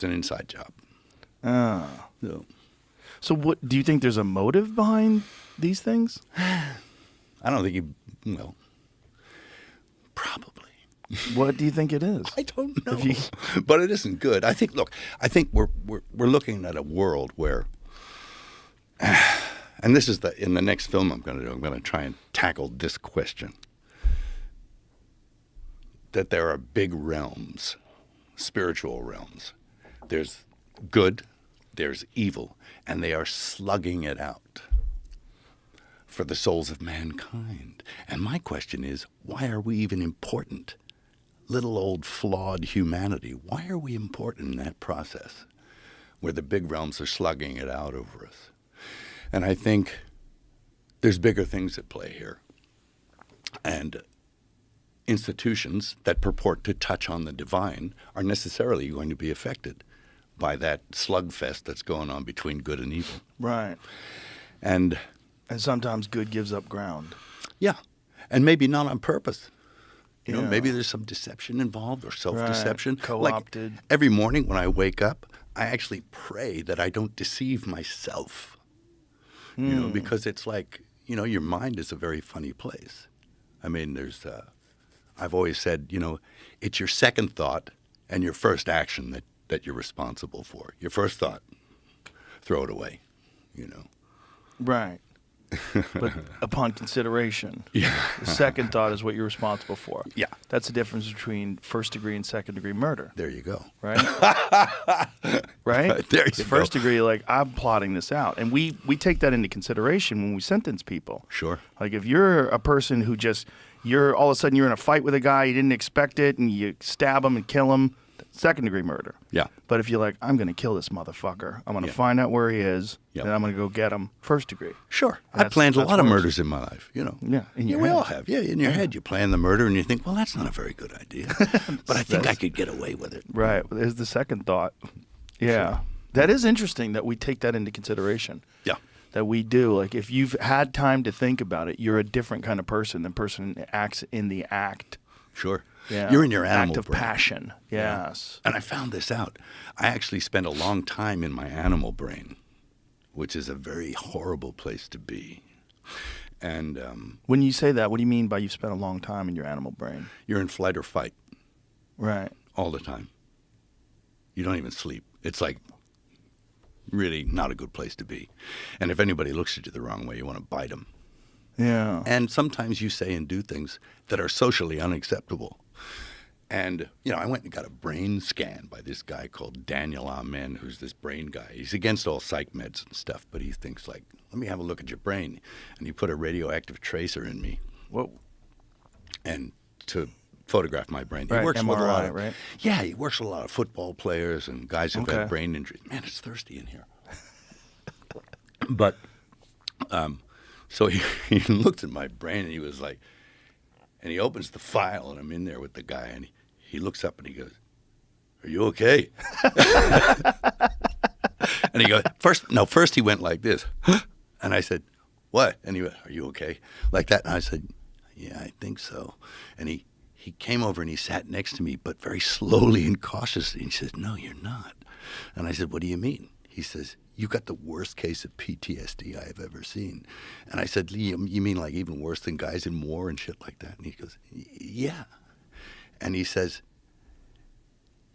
It's an inside job. Oh. So, So what do you think there's a motive behind these things? I don't think well, probably. What do you think it is? I don't know, but it isn't good. I think. Look, I think we're looking at a world where, and this is in the next film I'm going to do. I'm going to try and tackle this question: that there are big realms, spiritual realms. There's good, there's evil, and they are slugging it out for the souls of mankind. And my question is, why are we even important? Little old flawed humanity, why are we important in that process where the big realms are slugging it out over us? And I think there's bigger things at play here. And institutions that purport to touch on the divine are necessarily going to be affected by that slugfest that's going on between good and evil. Right. And sometimes good gives up ground. Yeah. And maybe not on purpose. You know, Yeah. maybe there's some deception involved or self-deception. Right. Co-opted. Like every morning when I wake up, I actually pray that I don't deceive myself. You know, because it's like, you know, your mind is a very funny place. I mean, I've always said, you know, it's your second thought and your first action that you're responsible for. Your first thought, throw it away, you know. Right. But upon consideration, Yeah. the second thought is what you're responsible for. Yeah. That's the difference between first degree and second degree murder. There you go. Right? Right? There you It's first go. degree, like, I'm plotting this out. And we take that into consideration when we sentence people. Sure. Like, if you're a person who all of a sudden you're in a fight with a guy, you didn't expect it, and you stab him and kill him, second degree murder. Yeah. But if you're like, I'm going to kill this motherfucker, I'm going to Yeah. find out where he is, Yep. and I'm going to go get him, first degree. Sure. I That's- planned a that's lot of worse. murders in my life, you know. Yeah, in your we head. all have. Yeah, in your head. You plan the murder and you think, well, that's not a very good idea. But I think I could get away with it. Right. There's the second thought. Yeah. Sure. That is interesting that we take that into consideration. Yeah. That we do. Like, if you've had time to think about it, you're a different kind of person than person that acts in the act. Sure. Yeah. You're in your animal act of brain. passion. Yes. And I found this out. I actually spent a long time in my animal brain, which is a very horrible place to be. And When you say that, what do you mean by you've spent a long time in your animal brain? you're in flight or fight Right. all the time. You don't even sleep. It's like really not a good place to be. And if anybody looks at you the wrong way, you want to bite them. Yeah. And sometimes you say and do things that are socially unacceptable. And, you know, I went and got a brain scan by this guy called Daniel Amen, who's this brain guy. He's against all psych meds and stuff, but he thinks like, let me have a look at your brain. And he put a radioactive tracer in me Whoa. and to photograph my brain. He Right, works with a lot MRI, of, right? Yeah, he works with a lot of football players and guys who've Okay. had brain injuries. Man, it's thirsty in here. But so he looked at my brain and he was like, and he opens the file and I'm in there with the guy and he looks up and he goes, "Are you okay?" And he goes, first he went like this. And I said, "What?" And he went, "Are you okay?" Like that. And I said, "Yeah, I think so." And he came over and he sat next to me, but very slowly and cautiously. And he says, "No, you're not." And I said, "What do you mean?" He says, "You got the worst case of PTSD I have ever seen." And I said, "You mean like even worse than guys in war and shit like that?" And he goes, "Yeah." And he says,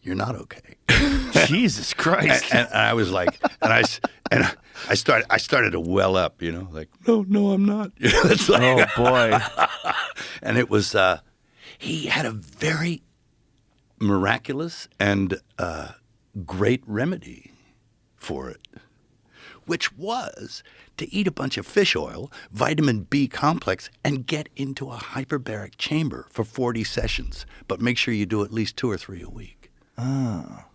"You're not okay." Jesus Christ. And I was like, I started to well up, you know, like, no, I'm not. You know, it's like, Oh, boy. and it was, he had a very miraculous and great remedy for it, which was to eat a bunch of fish oil, vitamin B complex, and get into a hyperbaric chamber for 40 sessions. But make sure you do at least 2 or 3 a week. Ah.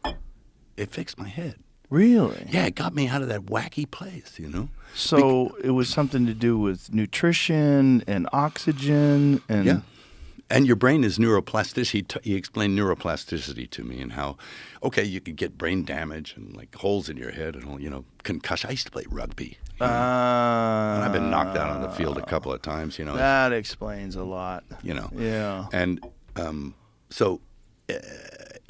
It fixed my head. Really? Yeah, it got me out of that wacky place, you know? So it was something to do with nutrition and oxygen and Yeah. And your brain is neuroplasticity. He explained neuroplasticity to me and how, okay, you could get brain damage and like holes in your head and all, you know, concussion. I used to play rugby. You know, and I've been knocked out on the field a couple of times, you know. That explains a lot. You know. Yeah. And so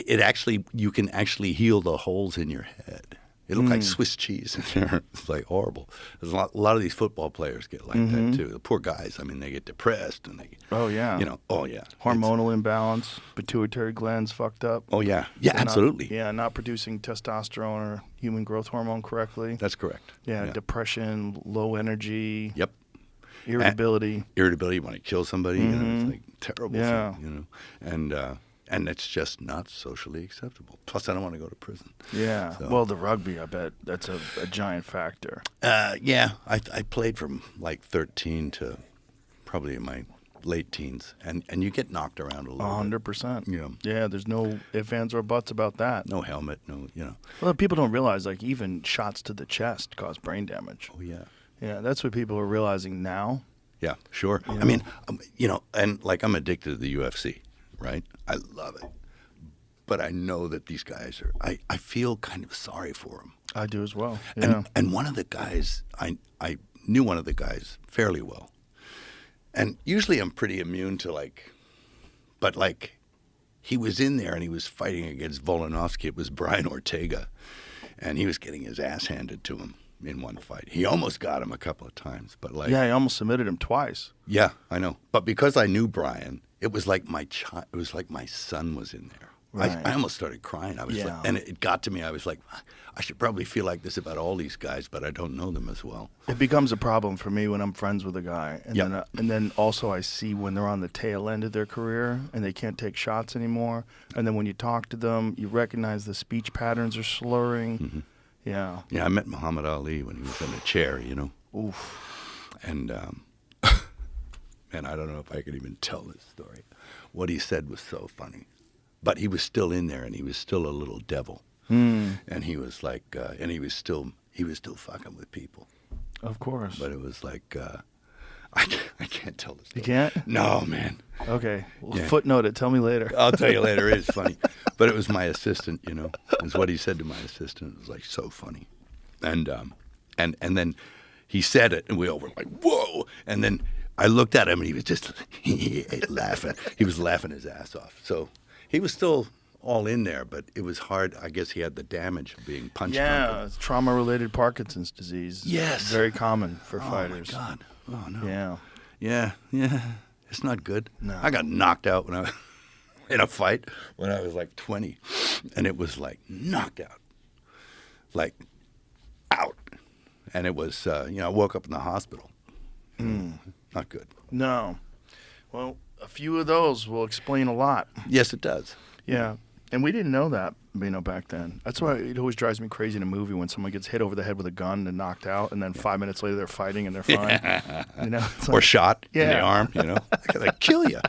it actually, you can actually heal the holes in your head. It looked like Swiss cheese in there. It's like horrible. There's a lot of these football players get like that too. The poor guys, I mean, they get depressed and they, Oh yeah. Hormonal imbalance, pituitary glands fucked up. Oh yeah, yeah, They're absolutely. not producing testosterone or human growth hormone correctly. That's correct. Yeah, depression, low energy. Yep. Irritability. Irritability, you want to kill somebody. You know, it's like terrible Yeah. thing, you know. And it's just not socially acceptable. Plus, I don't want to go to prison. Yeah. So. Well, the rugby, I bet that's a giant factor. Yeah, I played from like 13 to probably in my late teens, and you get knocked around a little 100%. bit. Yeah. Yeah, there's no ifs, ands, or buts about that. No helmet, no, you know. Well, people don't realize, like, even shots to the chest cause brain damage. Oh, yeah. Yeah, that's what people are realizing now. Yeah, sure. You know? I mean, you know, and like I'm addicted to the UFC, right? I love it. But I know that these guys are, I feel kind of sorry for them. I do as well. Yeah. And one of the guys, I knew one of the guys fairly well. And usually I'm pretty immune to like, but like he was in there and he was fighting against Volkanovski. It was Brian Ortega. And he was getting his ass handed to him in one fight. He almost got him a couple of times, but like. Yeah, he almost submitted him twice. Yeah, I know. But because I knew Brian, it was like my son was in there. Right. I almost started crying. I was like, and it got to me. I was like, I should probably feel like this about all these guys, but I don't know them as well. It becomes a problem for me when I'm friends with a guy, and then also I see when they're on the tail end of their career and they can't take shots anymore. And then when you talk to them, you recognize the speech patterns are slurring. Mm-hmm. Yeah. Yeah, I met Muhammad Ali when he was in a chair, you know. Oof. And man, I don't know if I could even tell this story. What he said was so funny. But he was still in there, and he was still a little devil. And he was like, and he was still fucking with people. Of course. But it was like, I can't tell this story. You can't? No, man. Okay. Well, Yeah. Footnote it. Tell me later. I'll tell you later. It's funny. But it was my assistant, you know. Is what he said to my assistant. It was like so funny. And then he said it, and we all were like, whoa. And then I looked at him, and he was just laughing. He was laughing his ass off. So he was still all in there, but it was hard. I guess he had the damage of being punched. Yeah, it's trauma-related Parkinson's disease. Yes. Very common for fighters. Oh, my God. Oh, no. Yeah. Yeah. It's not good. No. I got knocked out when I was in a fight when I was like 20, and it was like knocked out. Like out. And it was, I woke up in the hospital. Not good. No. Well, a few of those will explain a lot. Yes, it does. Yeah. And we didn't know that, back then. That's why it always drives me crazy in a movie when someone gets hit over the head with a gun and knocked out, and then 5 minutes later they're fighting and they're fine. You know, it's Or like, shot in the Yeah. arm, you know. I gotta kill you.